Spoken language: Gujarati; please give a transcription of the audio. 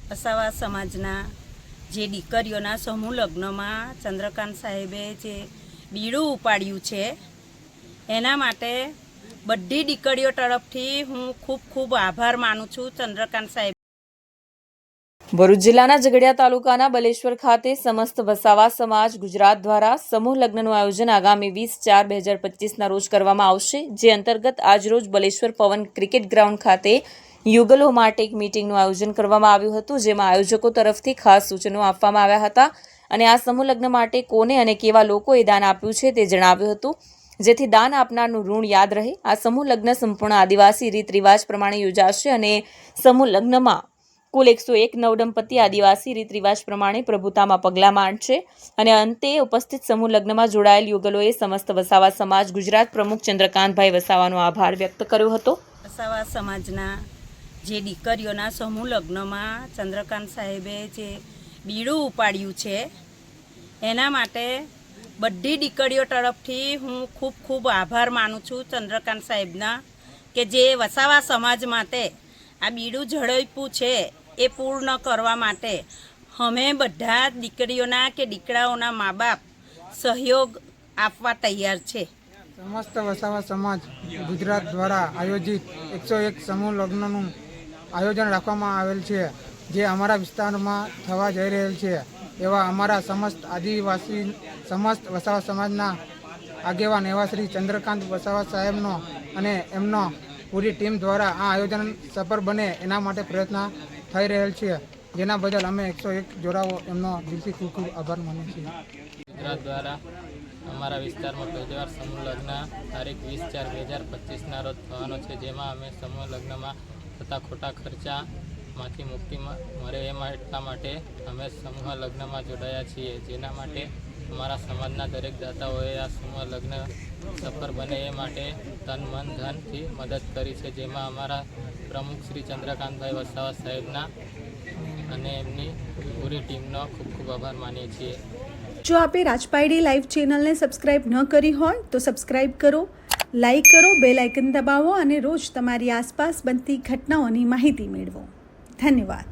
વસાવા સમાજના જે દીકરીઓના સમૂહ લગ્નમાં ચંદ્રકાંત સાહેબે જે બીડું ઉપાડ્યું છે એના માટે બધી દીકરીઓ તરફથી હું ખૂબ ખૂબ આભાર માનું છું ચંદ્રકાંત સાહેબ. ભરૂચ જિલ્લાના ઝઘડિયા તાલુકાના બલેશ્વર ખાતે સમસ્ત વસાવા સમાજ ગુજરાત દ્વારા સમૂહ લગ્નનું આયોજન આગામી 20/4/2025ના રોજ કરવામાં આવશે, જે અંતર્ગત આજરોજ બલેશ્વર પવન ક્રિકેટ ગ્રાઉન્ડ ખાતે યુગલો માટે એક મીટિંગનું આયોજન કરવામાં આવ્યું હતું, જેમાં આયોજકો તરફથી ખાસ સૂચનો આપવામાં આવ્યા હતા અને આ સમૂહ લગ્ન માટે કોને અને કેવા લોકોએ દાન આપ્યું છે તે જણાવ્યું હતું, જેથી દાન આપનારનું ઋણ યાદ રહે. આ સમૂહ લગ્ન સંપૂર્ણ આદિવાસી રીત રિવાજ પ્રમાણે યોજાશે અને સમૂહ લગ્નમાં કુલ 101 નવદંપતિ આદિવાસી રીત રિવાજ પ્રમાણે પ્રભુતામાં પગલાં માંડશે અને અંતે ઉપસ્થિત સમૂહ લગ્નમાં જોડાયેલ યુગલોએ સમસ્ત વસાવા સમાજ ગુજરાત પ્રમુખ ચંદ્રકાંતભાઈ વસાવાનો આભાર વ્યક્ત કર્યો હતો. વસાવા સમાજના જે દીકરીઓના સમૂહ લગ્નમાં ચંદ્રકાંત સાહેબે જે બીડું ઉપાડ્યું છે એના માટે બધી દીકરીઓ તરફથી હું ખૂબ ખૂબ આભાર માનું છું ચંદ્રકાંત સાહેબના, કે જે વસાવા સમાજ માટે આ બીડું ઝડપ્યું છે એ પૂર્ણ કરવા માટે અમે બધા દીકરીઓના કે દીકરાઓના મા બાપ સહયોગ આપવા તૈયાર છે. સમસ્ત વસાવા સમાજ ગુજરાત દ્વારા આયોજિત 101 સમૂહ લગ્નનું આયોજન રાખવામાં આવેલ છે, જે અમારા વિસ્તારમાં થવા જઈ રહેલ છે. એવા અમારા સમસ્ત વસાવા સમાજના આગેવાન એવા શ્રી ચંદ્રકાંત વસાવા સાહેબનો અને એમનો પૂરી ટીમ દ્વારા આ આયોજન સફળ બને એના માટે પ્રયત્ન થઈ રહેલ છે, જેના બદલ અમે 101 જોડાઓ એમનો દિલથી ખૂબ ખૂબ આભાર માનીએ છીએ. ગુજરાત દ્વારા અમારા વિસ્તારમાં પહેલીવાર સમૂહ લગ્ન તારીખ 20/4/2025ના રોજ થવાનો છે, જેમાં અમે સમૂહ લગ્નમાં થતા ખોટા ખર્ચામાંથી મુક્તિ મળે એટલા માટે અમે સમૂહ લગ્નમાં જોડાયા છીએ, જેના માટે અમારા સમાજના દરેક દાતાઓએ આ સમૂહ લગ્ન સફળ બને એ માટે તન મન ધનથી મદદ કરી છે, જેમાં અમારા પ્રમુખ શ્રી ચંદ્રકાંતભાઈ વસાવા સાહેબના અને એમની પૂરી ટીમનો ખૂબ ખૂબ આભાર માનીએ છીએ. જો આપે રાજપાયડી લાઈવ ચેનલને સબસ્ક્રાઇબ ન કરી હોય તો સબસ્ક્રાઇબ કરો, લાઈક કરો, બેલ આઇકન દબાવો અને રોજ તમારી આસપાસ બનતી ઘટનાઓની માહિતી મેળવો. ધન્યવાદ.